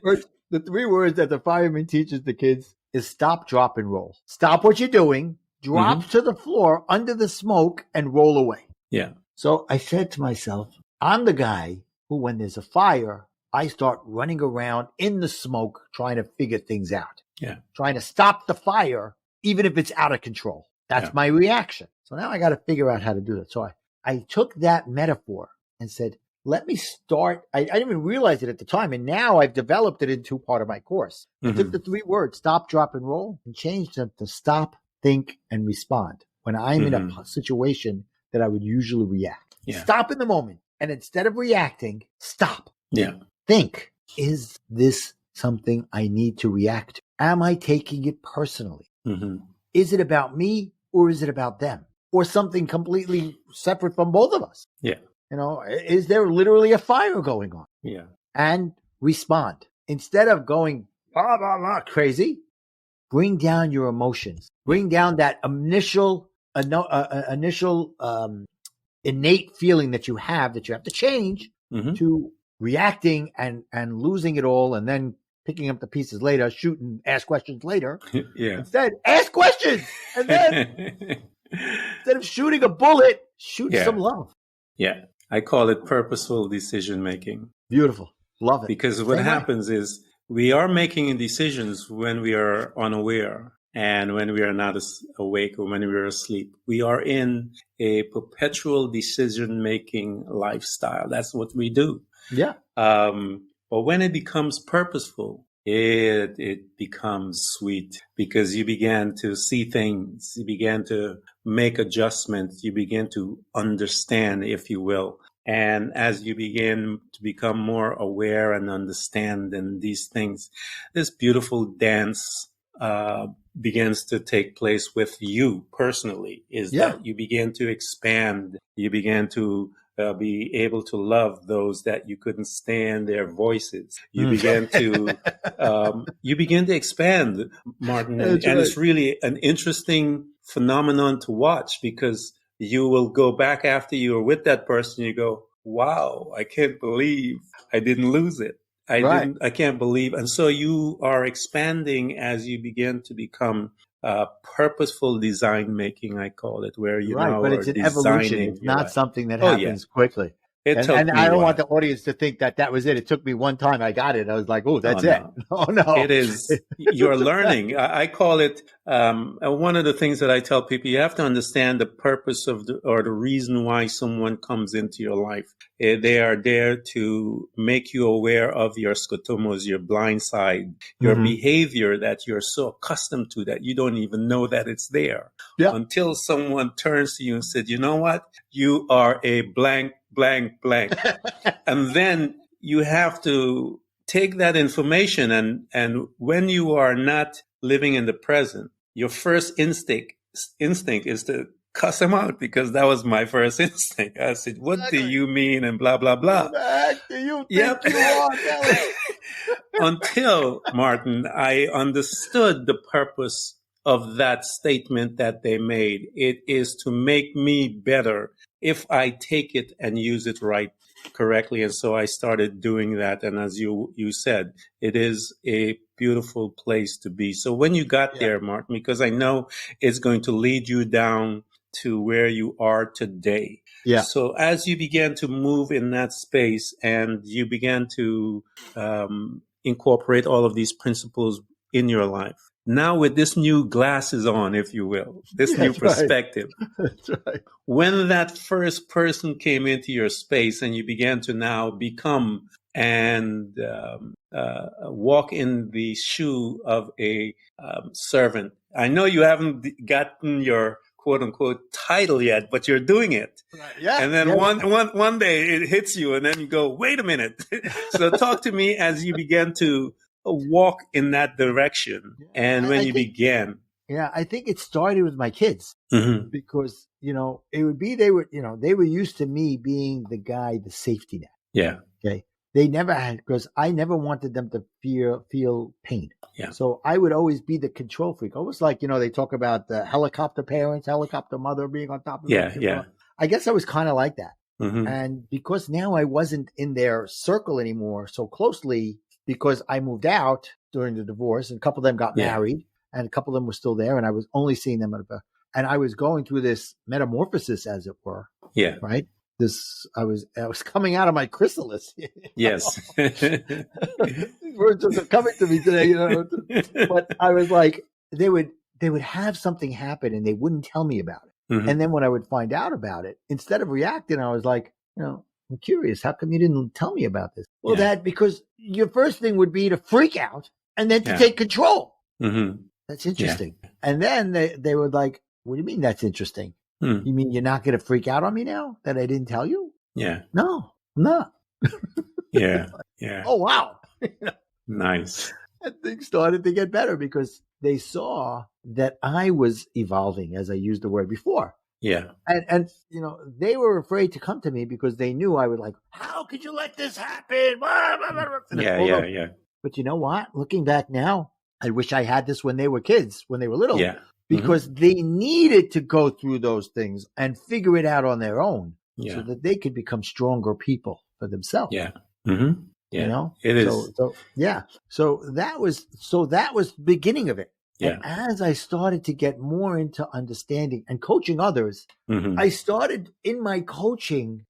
S2: words that the fireman teaches the kids is stop, drop, and roll. Stop what you're doing, drop to the floor under the smoke, and roll away.
S1: Yeah.
S2: So I said to myself, I'm the guy who, when there's a fire, I start running around in the smoke trying to figure things out.
S1: Yeah.
S2: Trying to stop the fire, even if it's out of control. That's my reaction. So now I got to figure out how to do that. So I took that metaphor and said, let me start. I didn't even realize it at the time. And now I've developed it into part of my course. I took the 3 words, stop, drop, and roll, and changed them to stop, think, and respond when I'm in a situation that I would usually react. Yeah. Stop in the moment. And instead of reacting, stop.
S1: Yeah.
S2: Think, is this something I need to react to? Am I taking it personally? Is it about me or is it about them? Or something completely separate from both of us?
S1: Yeah.
S2: You know, is there literally a fire going on?
S1: Yeah.
S2: And respond. Instead of going blah, blah, blah, crazy, bring down your emotions. Bring down that initial innate feeling that you have to change to reacting and losing it all and then picking up the pieces later, shoot and ask questions later.
S1: Yeah.
S2: Instead, ask questions. And then instead of shooting a bullet, shoot some love.
S1: Yeah. I call it purposeful decision making.
S2: Beautiful. Love it.
S1: Because what happens is we are making decisions when we are unaware and when we are not awake or when we are asleep. We are in a perpetual decision making lifestyle. That's what we do.
S2: Yeah.
S1: But when it becomes purposeful, it becomes sweet because you began to see things, you began to make adjustments, you begin to understand, if you will. And as you begin to become more aware and understand in these things, this beautiful dance begins to take place with you personally, is that you begin to expand, you begin to be able to love those that you couldn't stand their voices. You begin to expand, Martin, and it's really an interesting phenomenon to watch because you will go back after you are with that person. You go, wow, I can't believe I didn't lose it. I can't believe. And so you are expanding as you begin to become purposeful design making, I call it, where you now
S2: but it's an evolution. It's not something that happens quickly. And I don't want the audience to think that was it. It took me one time. I got it. I was like, oh, that's it. Oh, no.
S1: It is. You're learning. I call it one of the things that I tell people, you have to understand the purpose of or the reason why someone comes into your life. They are there to make you aware of your scotomos, your blind side, your behavior that you're so accustomed to that you don't even know that it's there until someone turns to you and said, you know what? You are a blank, blank, blank. And then you have to take that information and when you are not living in the present, your first instinct is to cuss them out because that was my first instinct. I said, what do you mean? And blah, blah, blah.
S2: What the heck do you think you are, Kelly?
S1: Until, Martin, I understood the purpose of that statement that they made. It is to make me better if I take it and use it correctly. And so I started doing that. And as you said, it is a beautiful place to be. So when you got there, Martin, because I know it's going to lead you down to where you are today. Yeah. So as you began to move in that space and you began to incorporate all of these principles in your life, now with this new glasses on, if you will, this new
S2: That's right.
S1: perspective.
S2: That's right.
S1: When that first person came into your space and you began to now become and walk in the shoe of a servant. I know you haven't gotten your quote unquote title yet, but you're doing it.
S2: Right. Yeah.
S1: And then one day it hits you and then you go, wait a minute. So talk to me as you began to walk in that direction. And when you began.
S2: Yeah, I think it started with my kids because, it would be, they were used to me being the guy, the safety net.
S1: Yeah.
S2: Okay. They never had, because I never wanted them to feel pain.
S1: Yeah.
S2: So I would always be the control freak. Almost like, they talk about the helicopter parents, helicopter mother being on top of them.
S1: Yeah.
S2: I guess I was kind of like that.
S1: Mm-hmm.
S2: And because now I wasn't in their circle anymore so closely, because I moved out during the divorce and a couple of them got married and a couple of them were still there. And I was only seeing them and I was going through this metamorphosis, as it were.
S1: Yeah.
S2: Right. I was coming out of my chrysalis.
S1: Yes.
S2: These words are coming to me today, But I was like, they would have something happen and they wouldn't tell me about it. Mm-hmm. And then when I would find out about it, instead of reacting, I was like, I'm curious. How come you didn't tell me about this? Well, because your first thing would be to freak out and then to take control.
S1: Mm-hmm.
S2: That's interesting. Yeah. And then they were like, what do you mean that's interesting? You mean you're not going to freak out on me now that I didn't tell you?
S1: Yeah.
S2: No, I'm not.
S1: Yeah.
S2: Oh, wow.
S1: Nice.
S2: And things started to get better because they saw that I was evolving, as I used the word before.
S1: Yeah.
S2: And they were afraid to come to me because they knew I would like, how could you let this happen?
S1: Yeah.
S2: But you know what? Looking back now, I wish I had this when they were kids, when they were little.
S1: Yeah.
S2: Because they needed to go through those things and figure it out on their own so that they could become stronger people for themselves.
S1: Yeah. Mm-hmm. Yeah. It is.
S2: So that was the beginning of it.
S1: Yeah.
S2: And as I started to get more into understanding and coaching others, I started in my coaching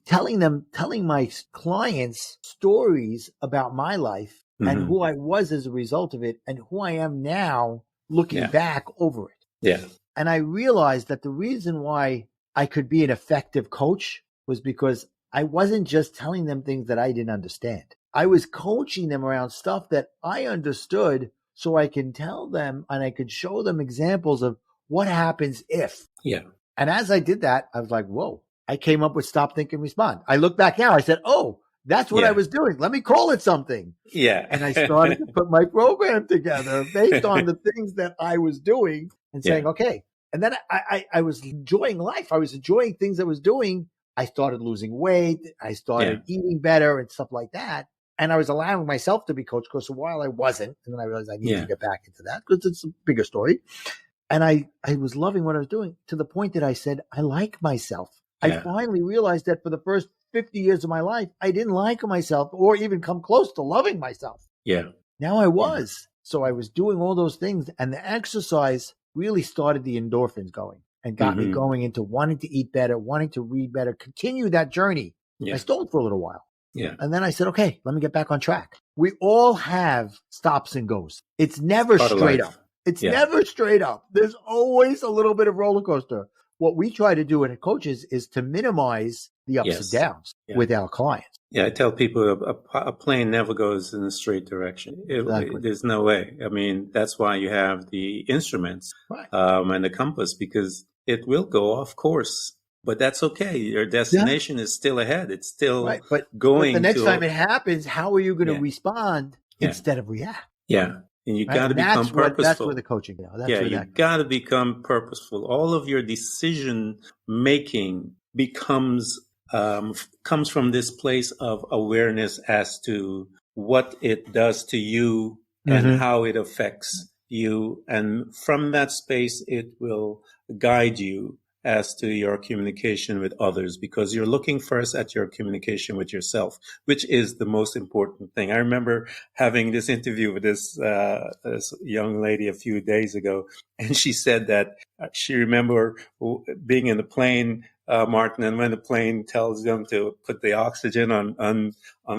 S2: telling my clients stories about my life and who I was as a result of it and who I am now looking back over it.
S1: Yeah.
S2: And I realized that the reason why I could be an effective coach was because I wasn't just telling them things that I didn't understand. I was coaching them around stuff that I understood so I can tell them and I could show them examples of what happens if.
S1: Yeah.
S2: And as I did that, I was like, whoa, I came up with stop, think, and respond. I look back now, I said, oh, that's what I was doing. Let me call it something.
S1: Yeah.
S2: And I started to put my program together based on the things that I was doing and saying, okay. And then I was enjoying life. I was enjoying things I was doing. I started losing weight. I started eating better and stuff like that. And I was allowing myself to be coached because for a while I wasn't. And then I realized I need to get back into that because it's a bigger story. And I was loving what I was doing to the point that I said, I like myself. I finally realized that for the first 50 years of my life, I didn't like myself or even come close to loving myself.
S1: Yeah.
S2: Now I was. So I was doing all those things and the exercise really started the endorphins going and got me going into wanting to eat better, wanting to read better, continue that journey. I stole it for a little while.
S1: Yeah.
S2: And then I said, okay, let me get back on track. We all have stops and goes. It's never straight up. It's never straight up. There's always a little bit of roller coaster. What we try to do at coaches is to minimize the ups and downs with our clients.
S1: Yeah, I tell people a plane never goes in a straight direction. There's no way. I mean, that's why you have the instruments and the compass, because it will go off course. But that's okay. Your destination is still ahead. It's still going.
S2: But the next time it happens, how are you going to respond instead of react?
S1: Yeah. And you got to become purposeful.
S2: That's where the coaching goes.
S1: You got to become purposeful. All of your decision making comes from this place of awareness as to what it does to you and how it affects you. And from that space, it will guide you as to your communication with others, because you're looking first at your communication with yourself, which is the most important thing. I remember having this interview with this young lady a few days ago, and she said that she remember being in the plane, Martin, and when the plane tells them to put the oxygen on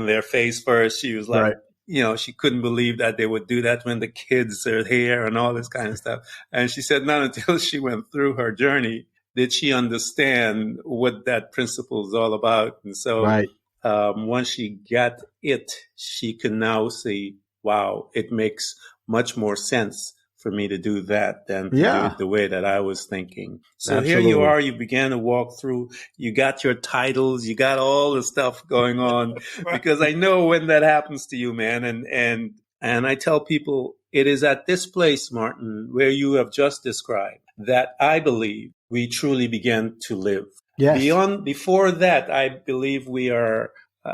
S1: their face first, she was like, she couldn't believe that they would do that when the kids are here and all this kind of stuff. And she said not until she went through her journey did she understand what that principle is all about. And so
S2: Right.
S1: once she got it, she can now see, wow, it makes much more sense for me to do that than to do it the way that I was thinking. So here you
S2: Absolutely.
S1: are, you began to walk through, you got your titles, you got all the stuff going on, because I know when that happens to you, man. And I tell people it is at this place, Martin, where you have just described, that I believe we truly begin to live.
S2: Yes.
S1: Before that, I believe we are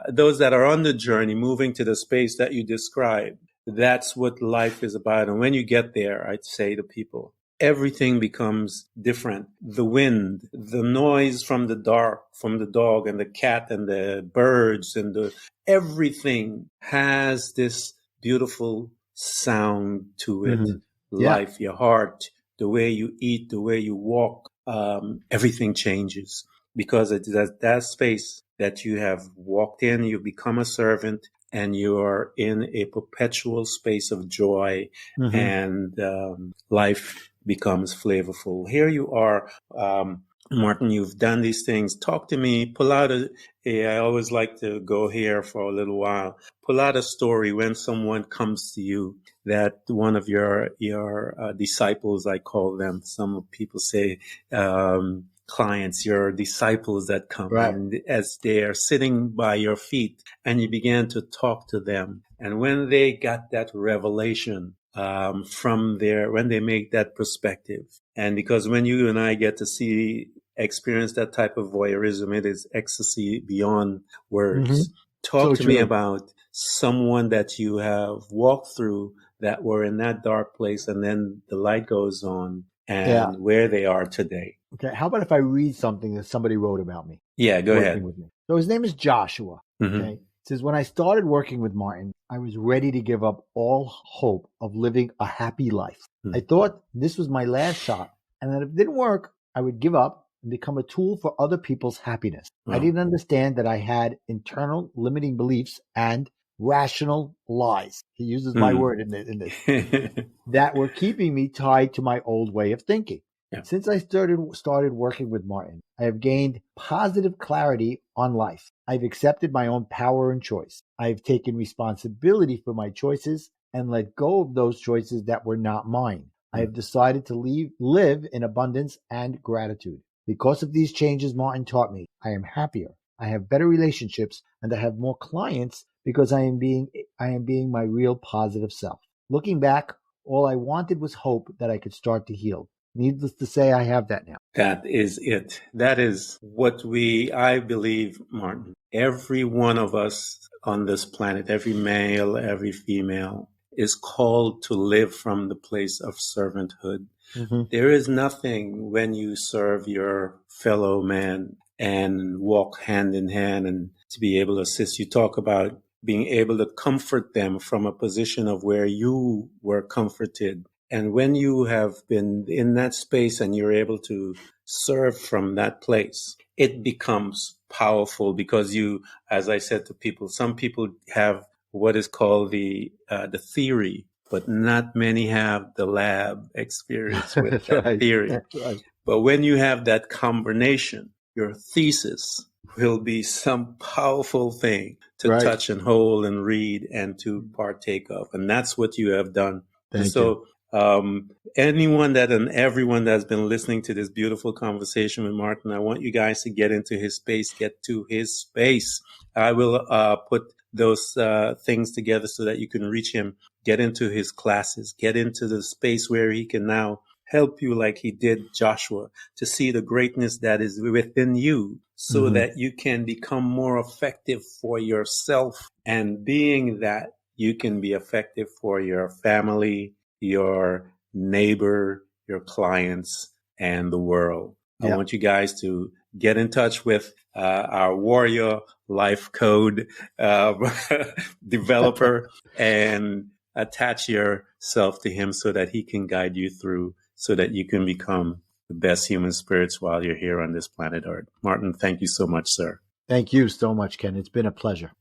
S1: those that are on the journey, moving to the space that you described. That's what life is about. And when you get there, I'd say to people, everything becomes different. The wind, the noise from the dark, from the dog and the cat and the birds and everything has this beautiful sound to it.
S2: Mm-hmm. Yeah.
S1: Life, your heart, the way you eat, the way you walk, everything changes because it's that space that you have walked in, you become a servant, and you're in a perpetual space of joy, and life becomes flavorful. Here you are, Martin, you've done these things. Talk to me, pull out I always like to go here for a little while. Pull out a story when someone comes to you that one of your disciples, I call them. Some people say clients, your disciples that come,
S2: Right.
S1: and as they are sitting by your feet, and you began to talk to them, and when they got that revelation from when they make that perspective, and because when you and I get to experience that type of voyeurism, it is ecstasy beyond words. Talk to me about someone that you have walked through that were in that dark place, and then the light goes on, and where they are today.
S2: Okay. How about if I read something that somebody wrote about me?
S1: Yeah, go ahead.
S2: With me. So his name is Joshua. Okay. It says, when I started working with Martin, I was ready to give up all hope of living a happy life. I thought this was my last shot, and that if it didn't work, I would give up and become a tool for other people's happiness. I didn't understand that I had internal limiting beliefs and rational lies. He uses my word in this that were keeping me tied to my old way of thinking. Yeah. Since I started working with Martin, I have gained positive clarity on life. I've accepted my own power and choice. I have taken responsibility for my choices and let go of those choices that were not mine. I have decided to live in abundance and gratitude. Because of these changes Martin taught me, I am happier. I have better relationships, and I have more clients because I am being my real positive self. Looking back, all I wanted was hope that I could start to heal. Needless to say, I have that now.
S1: That is it. That is what I believe, Martin, every one of us on this planet, every male, every female, is called to live from the place of servanthood. There is nothing when you serve your fellow man and walk hand in hand and to be able to assist. You talk about being able to comfort them from a position of where you were comforted. And when you have been in that space and you're able to serve from that place, it becomes powerful because as I said to people, some people have what is called the theory, but not many have the lab experience with that theory. Right. But when you have that combination, your thesis will be some powerful thing to touch and hold and read and to partake of. And that's what you have done.
S2: Thank you.
S1: Anyone and everyone that's been listening to this beautiful conversation with Martin, I want you guys to get into his space, get to his space. I will put those things together so that you can reach him, get into his classes, get into the space where he can now help you like he did Joshua to see the greatness that is within you so that you can become more effective for yourself. And being that, you can be effective for your family, your neighbor, your clients, and the world. I want you guys to get in touch with our Warrior Life Code developer and attach yourself to him so that he can guide you through so that you can become the best human spirits while you're here on this planet Earth. Martin, thank you so much, sir.
S2: Thank you so much, Ken. It's been a pleasure.